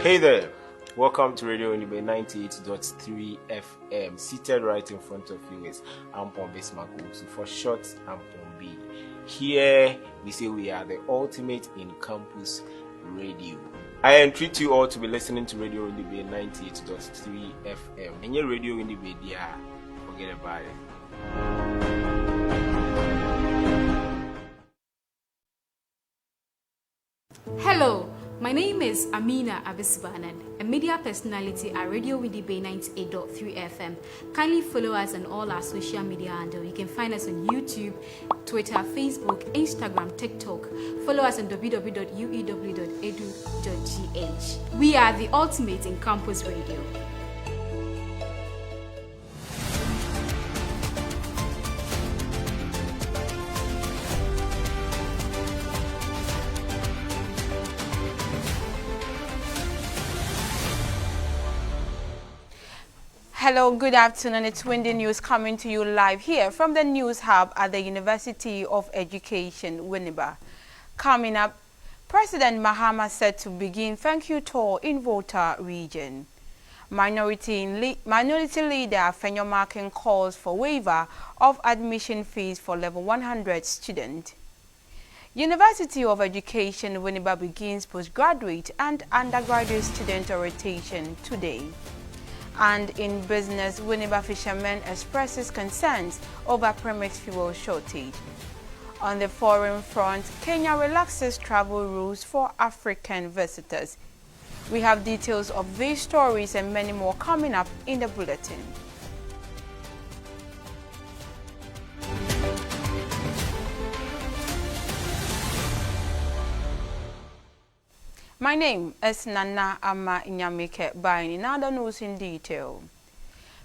Hey there, welcome to Radio Unibe 98.3 FM. Seated right in front of you is Ampon Bismaku. For short, Ampon B. Here we say we are the ultimate in campus radio. I entreat you all to be listening to Radio Unibe 98.3 FM. And your Radio Unibe, forget about it. Hello, my name is Amina Abisbanan, a media personality at Radio Unibe 98.3 FM. Kindly follow us on all our social media handles. You can find us on YouTube, Twitter, Facebook, Instagram, TikTok. Follow us on www.uew.edu.gh. We are the ultimate in campus radio. Hello, good afternoon. It's Windy News coming to you live here from the News Hub at the University of Education, Winneba. Coming up, President Mahama said to begin thank you tour in Volta region. Minority leader Fenyo Markin calls for waiver of admission fees for level 100 students. University of Education, Winneba begins postgraduate and undergraduate student orientation today. And in business, Winneba fishermen expresses concerns over premise fuel shortage. On the foreign front, Kenya relaxes travel rules for African visitors. We have details of these stories and many more coming up in the bulletin. My name is Nana Ama Inyamike Baini. Now the news in detail.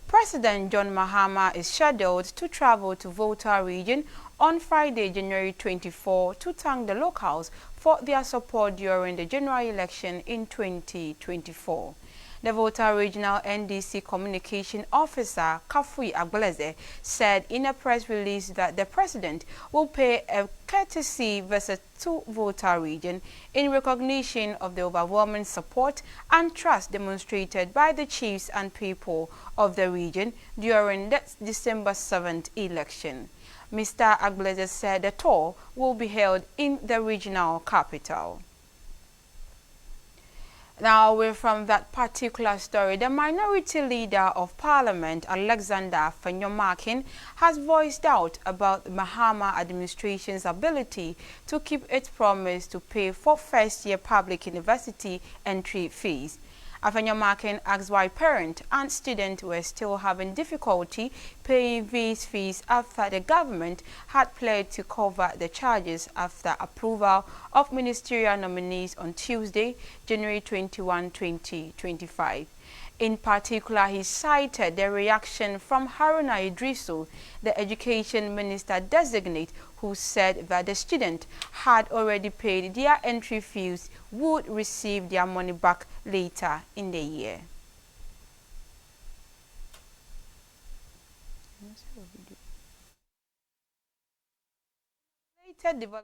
President John Mahama is scheduled to travel to Volta region on Friday, January 24, to thank the locals for their support during the general election in 2024. The Volta Regional NDC Communication Officer, Kafui Agbeleze, said in a press release that the president will pay a courtesy visit to Volta region in recognition of the overwhelming support and trust demonstrated by the chiefs and people of the region during the December 7th election. Mr. Agbeleze said the tour will be held in the regional capital. Now, away from that particular story, the minority leader of parliament, Alexander Fenyo Markin, has voiced doubt about the Mahama administration's ability to keep its promise to pay for first-year public university entry fees. Fenyo Markin asked why parents and students were still having difficulty paying these fees after the government had pledged to cover the charges after approval of ministerial nominees on Tuesday, January 21, 2025. In particular, he cited the reaction from Haruna Idrisu, the education minister designate, who said that the students had already paid their entry fees would receive their money back later in the year. The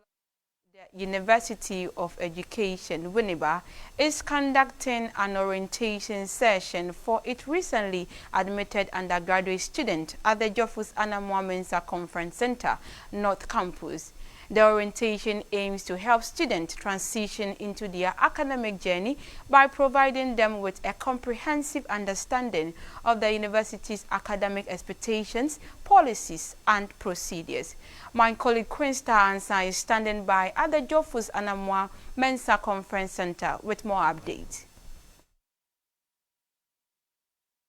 University of Education, Winneba, is conducting an orientation session for its recently admitted undergraduate students at the Jofus Anamwa Mensa Conference Center, North Campus. The orientation aims to help students transition into their academic journey by providing them with a comprehensive understanding of the university's academic expectations, policies, and procedures. My colleague Queen Star Ansa is standing by at the Jofus Anamwa Mensa Conference Center with more updates.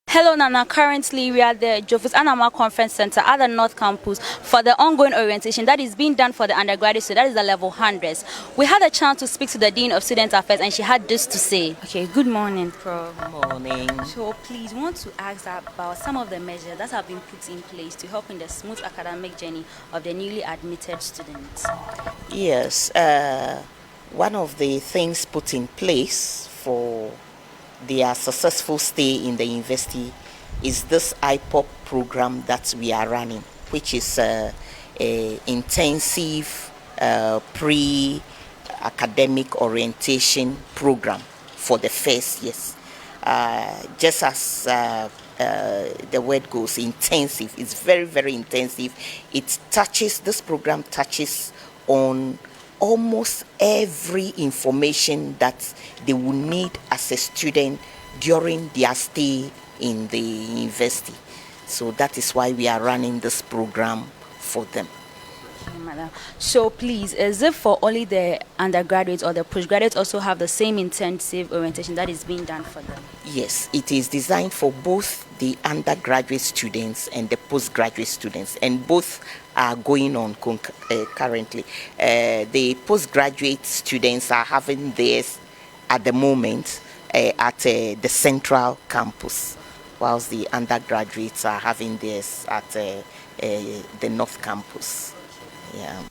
Hello Nana, currently we are at the Jofus Anamwa Conference Center at the North Campus for the ongoing orientation that is being done for the undergraduate, so that is the level 100s. We had a chance to speak to the Dean of Student Affairs and she had this to say. Okay, good morning, Prof. Good morning. So please, we want to ask about some of the measures that have been put in place to help in the smooth academic journey of the newly admitted students. Yes, one of the things put in place for their successful stay in the university is this IPOP program that we are running, which is a intensive pre-academic orientation program for the first years. Just as the word goes, intensive. It's very, very intensive. This program touches on almost every information that they will need as a student during their stay in the university. So that is why we are running this program for them. Madam. So please, is it for only the undergraduates or the postgraduates also have the same intensive orientation that is being done for them? Yes, it is designed for both the undergraduate students and the postgraduate students, and both are going on currently. The postgraduate students are having theirs at the moment at the central campus, whilst the undergraduates are having theirs at the north campus. Yeah.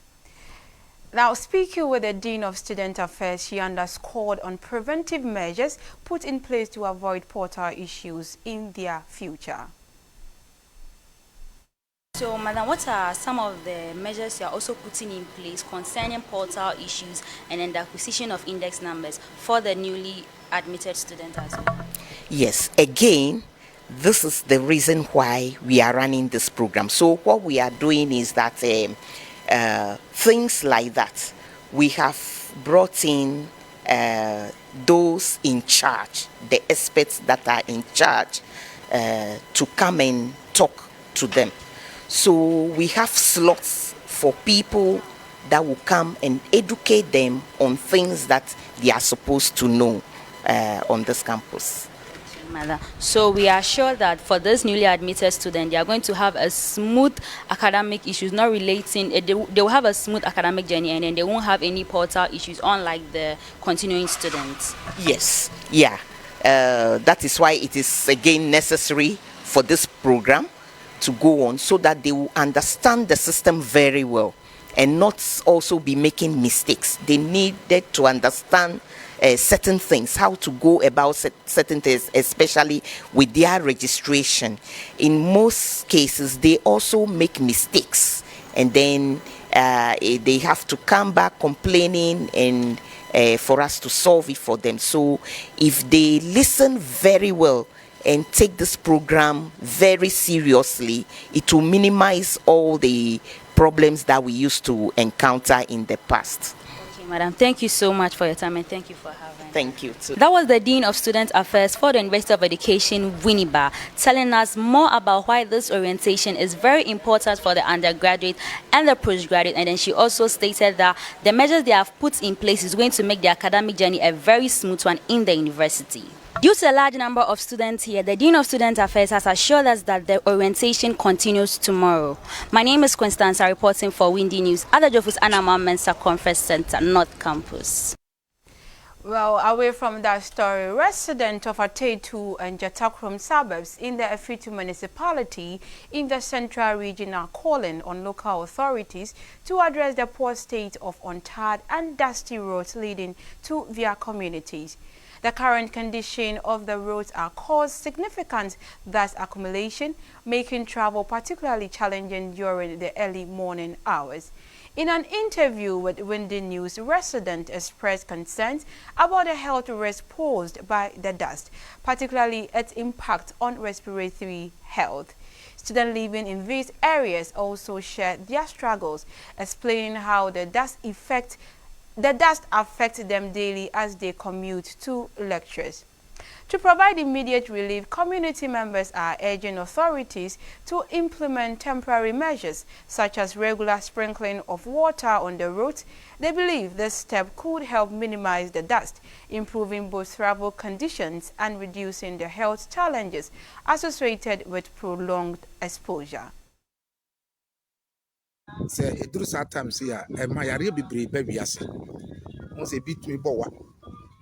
Now, speaking with the Dean of Student Affairs, she underscored on preventive measures put in place to avoid portal issues in their future. So, Madam, what are some of the measures you are also putting in place concerning portal issues and then the acquisition of index numbers for the newly admitted students as well? Yes, again, this is the reason why we are running this program. So what we are doing is that things like that, we have brought in those in charge, the experts that are in charge, to come and talk to them. So we have slots for people that will come and educate them on things that they are supposed to know on this campus. So we are sure that for this newly admitted student, they are going to have a smooth academic issues, not relating, they will have a smooth academic journey, and then they won't have any portal issues, unlike the continuing students. Yes, yeah. That is why it is again necessary for this program to go on, so that they will understand the system very well and not also be making mistakes. They needed to understand certain things, how to go about certain things, especially with their registration. In most cases, they also make mistakes, and then they have to come back complaining, and for us to solve it for them. So if they listen very well and take this program very seriously, it will minimize all the problems that we used to encounter in the past. Okay, Madam, thank you so much for your time, and thank you for having me. Thank you too. That was the Dean of Student Affairs for the University of Education, Winneba, telling us more about why this orientation is very important for the undergraduate and the postgraduate. And then she also stated that the measures they have put in place is going to make the academic journey a very smooth one in the university. Due to a large number of students here, the Dean of Student Affairs has assured us that the orientation continues tomorrow. My name is Constanza, reporting for Windy News at the Jofus Anama Mensa Conference Center, North Campus. Well, away from that story, residents of Atetu and Jatakrom suburbs in the Afitu municipality in the central region are calling on local authorities to address the poor state of untarred and dusty roads leading to their communities. The current condition of the roads are caused significant dust accumulation, making travel particularly challenging during the early morning hours. In an interview with Windy News, residents expressed concerns about the health risk posed by the dust, particularly its impact on respiratory health. Students living in these areas also shared their struggles, explaining how the dust affects them daily as they commute to lectures. To provide immediate relief, community members are urging authorities to implement temporary measures such as regular sprinkling of water on the roads. They believe this step could help minimize the dust, improving both travel conditions and reducing the health challenges associated with prolonged exposure. Say it do sometimes here, my area be brave baby as once a bit me bowa.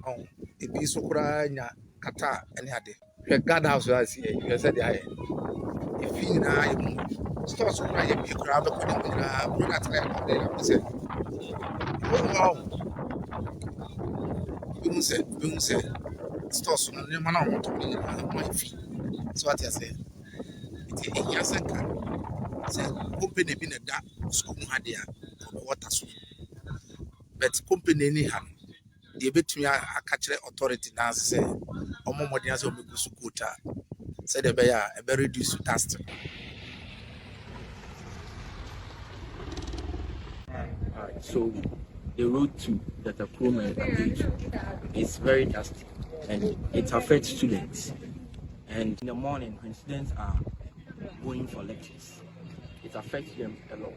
Oh, it be so crying kata any other. The guardhouse was here, you said, if you know, stores so crying, you grab a product like say, wow, you say, stores so no man want to be my fee. So what I say, it's a yes, say, company been a dark school had there, water so. But company anyhow, the between a catch authority now say omo modern say omeku sukuta say the be a very reduce dust. So the road to Dr. Krumah is very dusty and it affects students. And in the morning when students are going for lectures, it affects them a lot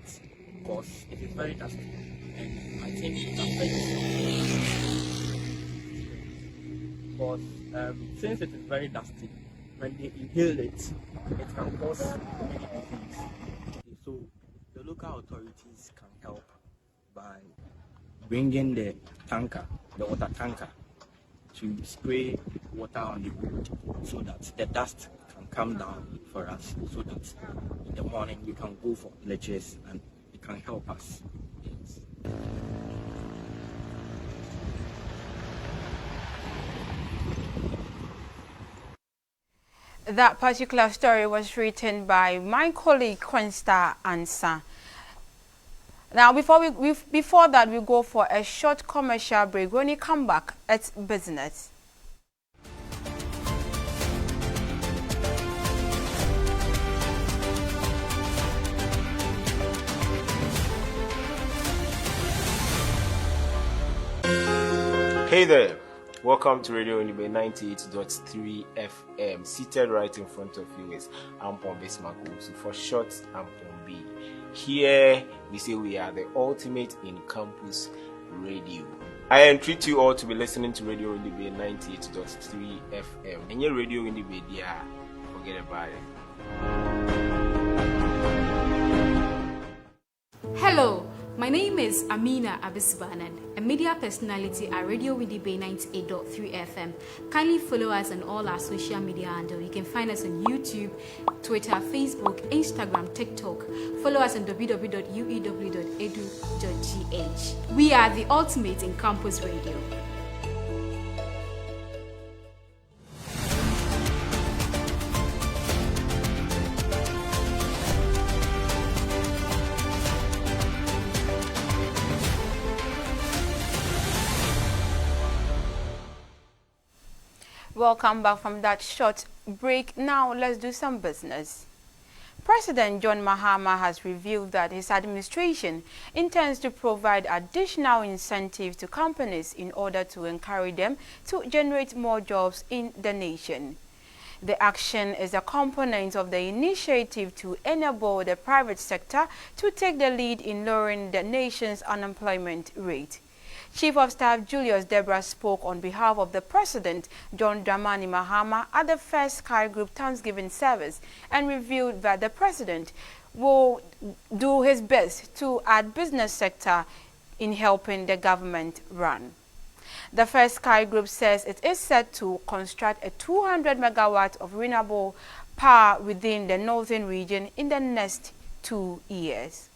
because it is very dusty. And I think it affects because since it is very dusty, when they inhale it, it can cause many diseases. So the local authorities can help by bringing the water tanker, to spray water on the road so that the dust can come down for us, so that in the morning we can go for lectures and it can help us. Yes. That particular story was written by my colleague Quensta Ansa. Now, before that, we go for a short commercial break. When you come back, it's business. Hey there, welcome to Radio Unibe 98.3 FM. Seated right in front of you is Ampon Bismarck, so for short Ampon B. Here we say we are the ultimate in campus radio. I entreat you all to be listening to Radio Unibe 98.3 FM. And your Radio Unibe, dear, forget about it. Hello, my name is Amina Abisibanan, a media personality at Radio Widibe 98.3 FM. Kindly follow us on all our social media handles. You can find us on YouTube, Twitter, Facebook, Instagram, TikTok. Follow us on www.uew.edu.gh. We are the ultimate in campus radio. Welcome back from that short break. Now let's do some business. President John Mahama has revealed that his administration intends to provide additional incentives to companies in order to encourage them to generate more jobs in the nation. The action is a component of the initiative to enable the private sector to take the lead in lowering the nation's unemployment rate. Chief of Staff Julius Deborah spoke on behalf of the President, John Dramani Mahama, at the First Sky Group Thanksgiving service and revealed that the President will do his best to add business sector in helping the government run. The First Sky Group says it is set to construct a 200 megawatts of renewable power within the northern region in the next 2 years.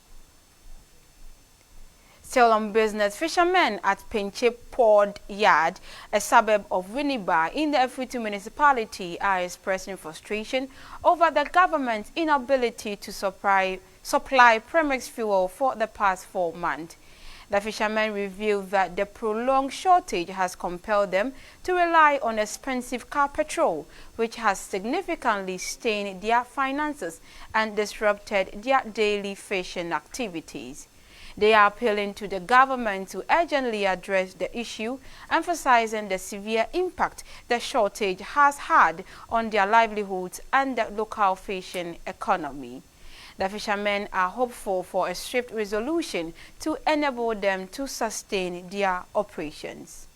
Still on business, fishermen at Penche Port Yard, a suburb of Winneba in the Efutu municipality, are expressing frustration over the government's inability to supply Premix fuel for the past 4 months. The fishermen revealed that the prolonged shortage has compelled them to rely on expensive car petrol, which has significantly strained their finances and disrupted their daily fishing activities. They are appealing to the government to urgently address the issue, emphasizing the severe impact the shortage has had on their livelihoods and the local fishing economy. The fishermen are hopeful for a swift resolution to enable them to sustain their operations.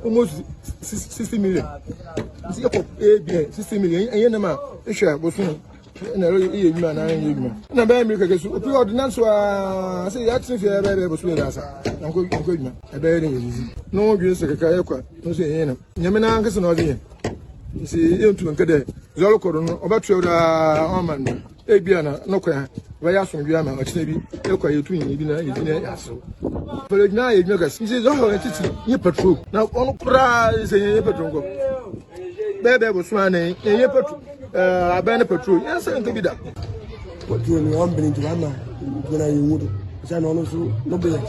Almost 60 million. 60 million. And you know, was soon. And I really man. And I'm very so. Ordinance was say that's if you ever was with us. I'm going to a very easy. No good secretary. No say, Yamina Angus and Odi. You see, you to Nkade. Zoloko, about your Oman. Ebiana, no cry. Vayasun Biama, which may be Elka between Ibina, so. But now you know, he says, oh, it's your patrol. Now, on prize a patrol. Baby was running a patrol. abɛn petrol yɛn sɛ nka bi da petrol ni wɔn bɛn ntura ma gbɛna yɛ wudu sɛ na ɔno nso no bɛyɛ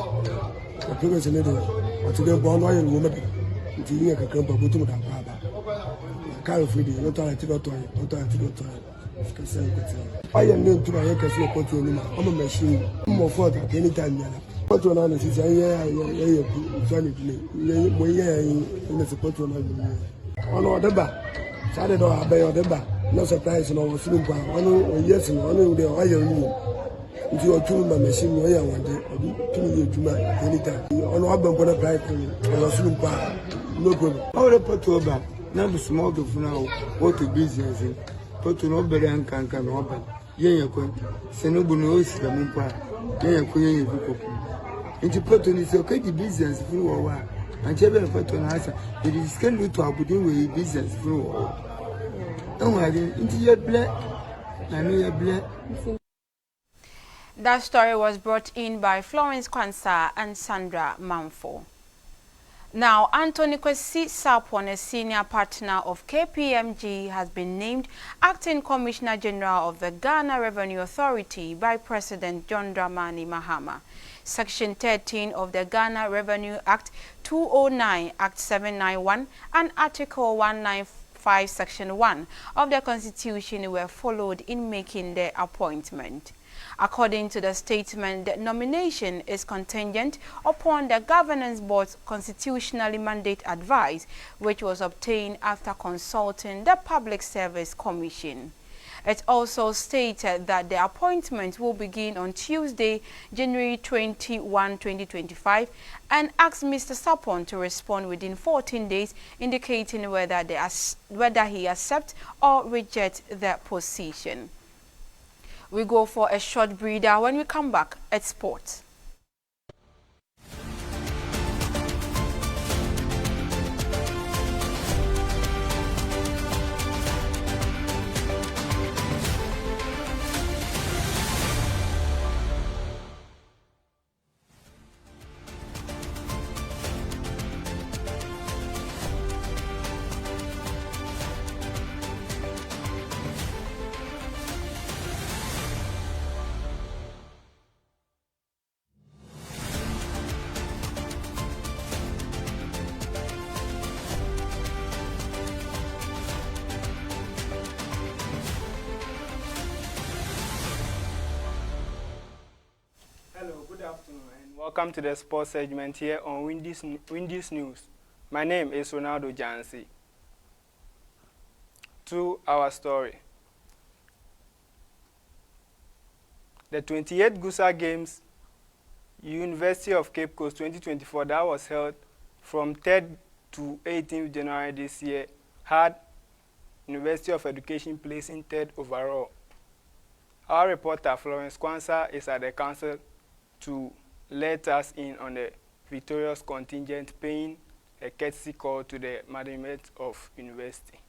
ɔpɛgɛ sɛ ne de ɔtɛgɛ bɔ ɔno ayɛ no mɛbɛ nti yɛ kakra mpa botum da pa aba kaa fi de no tɔn ti do tɔn no tɔn ti do tɔn kɛsɛ nkɛtɛ ayɛ ne ntura yɛ kɛsɛ petrol ni ma ɔmo machine mo fɔ ta kɛ ni ta nyala petrol na ne sisi yɛ fani ne mo yɛ ne se petrol na yɛ ɔno ɔde ba saa de dɔ abɛyɛ ɔde ba no surprise no was no one yes no one de oya ni nti otu ma machine no ya wande otu ni ejuma anytime ono abambo na price no was no pa no problem all the petrol ba na be small do for now what business petrol no bere ankan kan no ba yen yakon se no bu no osi da mun pa yen yakon yen yafu ko nti petrol ni se okay di business for wo wa anche be petrol na asa the scan no to abudin we business for wo. That story was brought in by Florence Kwanzaa and Sandra Manfo. Now, Anthony Kwesi Sarpong, a senior partner of KPMG, has been named Acting Commissioner General of the Ghana Revenue Authority by President John Dramani Mahama. Section 13 of the Ghana Revenue Act 209, Act 791, and Article 195 Section 1 of the Constitution were followed in making the appointment. According to the statement, the nomination is contingent upon the Governance Board's constitutionally mandate advice, which was obtained after consulting the Public Service Commission. It also stated that the appointment will begin on Tuesday, January 21, 2025, and asked Mr. Sarpong to respond within 14 days, indicating whether he accepts or rejects the position. We go for a short breather. When we come back at sports. Welcome to the sports segment here on Windies News. My name is Ronaldo Jansi. To our story. The 28th GUSA Games, University of Cape Coast 2024, that was held from 3rd to 18th January this year, had University of Education placing 3rd overall. Our reporter Florence Kwanzaa is at the council to let us in on the victorious contingent, paying a courtesy call to the management of university.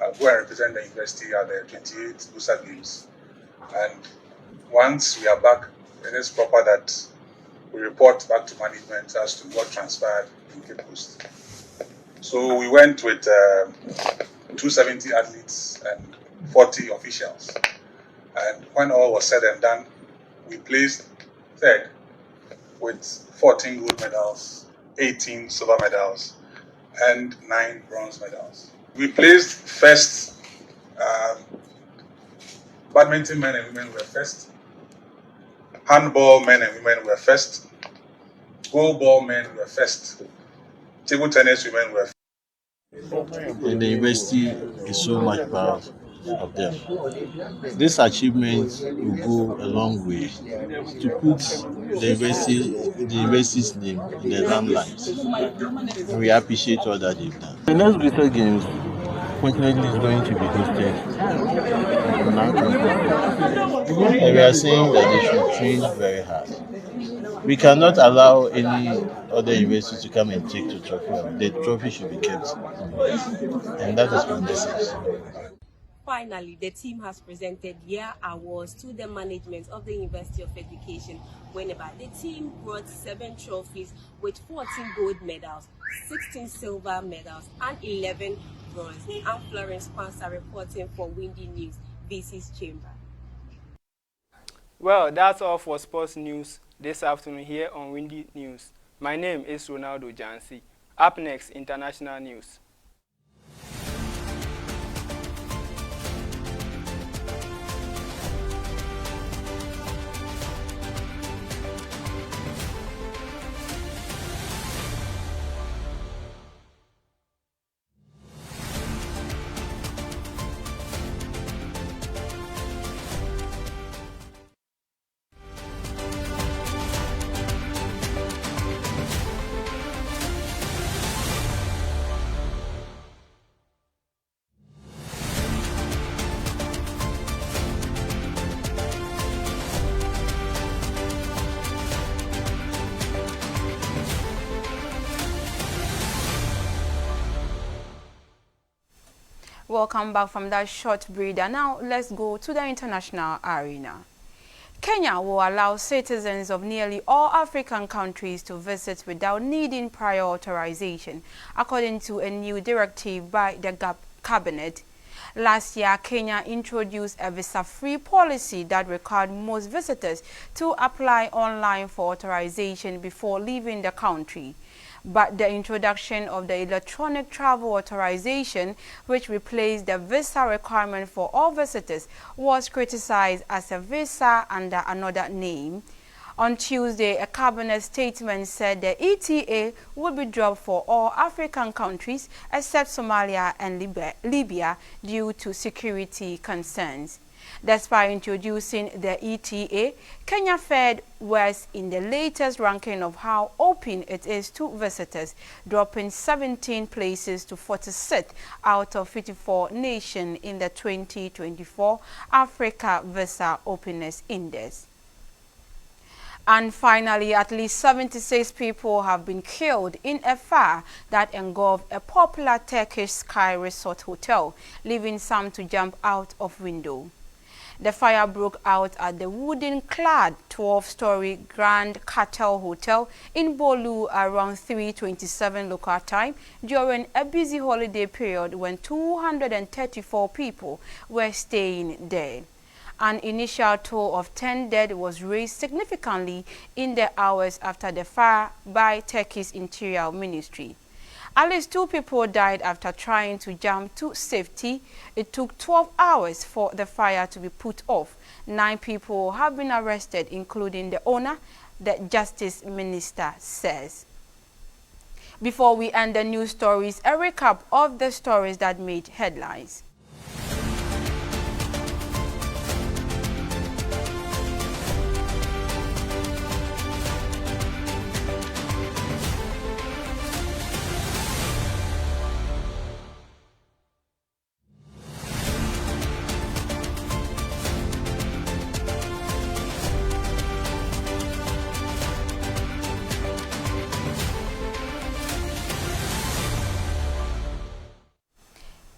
I'll go and represent the university at the 28th GUSA Games. And once we are back, it is proper that we report back to management as to what transpired in Cape Coast. So we went with 270 athletes and 40 officials. And when all was said and done, we placed 3rd with 14 gold medals, 18 silver medals, and 9 bronze medals. We placed 1st, badminton men and women were 1st, handball men and women were 1st, goalball men were 1st, table tennis women were 1st. And the university is so much proud of them. This achievement will go a long way to put the university's name in the limelight. And we appreciate all that they've done. The next GUSA Games, fortunately, is going to be hosted. And we are saying that they should train very hard. We cannot allow any other university to come and take the trophy. The trophy should be kept. And that is my message. finally, the team has presented their awards to the management of the University of Education, Winneba. The team brought 7 trophies with 14 gold medals, 16 silver medals, and 11 bronze. I'm Florence Pansa reporting for Windy News, VC's Chamber. Well, that's all for sports news this afternoon here on Windy News. My name is Ronaldo Jansi. Up next, international news. Welcome back from that short breather. Now let's go to the international arena. Kenya will allow citizens of nearly all African countries to visit without needing prior authorization, according to a new directive by the cabinet. Last year, Kenya introduced a visa-free policy that required most visitors to apply online for authorization before leaving the country. But the introduction of the electronic travel authorization, which replaced the visa requirement for all visitors, was criticized as a visa under another name. On Tuesday, a cabinet statement said the ETA would be dropped for all African countries except Somalia and Libya due to security concerns. Despite introducing the ETA, Kenya fared worse in the latest ranking of how open it is to visitors, dropping 17 places to 46th out of 54 nations in the 2024 Africa Visa Openness Index. And finally, at least 76 people have been killed in a fire that engulfed a popular Turkish sky resort hotel, leaving some to jump out of window. The fire broke out at the wooden-clad 12-story Grand Cartel Hotel in Bolu around 3:27 local time during a busy holiday period when 234 people were staying there. An initial toll of 10 dead was raised significantly in the hours after the fire by Turkey's Interior Ministry. At least 2 people died after trying to jump to safety. It took 12 hours for the fire to be put off. 9 people have been arrested, including the owner, the Justice Minister says. Before we end the news stories, a recap of the stories that made headlines.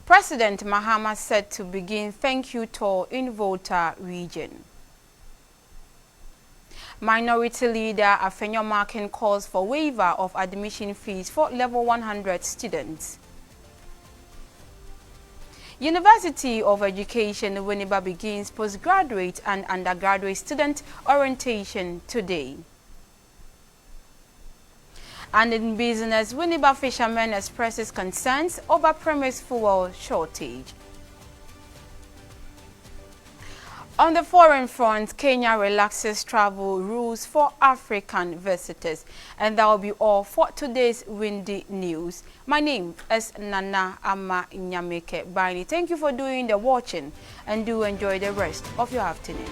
President Mahama said to begin thank you tour in Volta region. Minority leader Afenyo Markin calls for waiver of admission fees for level 100 students. University of Education Winneba begins postgraduate and undergraduate student orientation today. And in business, Winneba fishermen expresses concerns over premise fuel shortage. On the foreign front, Kenya relaxes travel rules for African visitors. And that will be all for today's Windy News. My name is Nana Ama Nyameke Bani. Thank you for doing the watching and do enjoy the rest of your afternoon.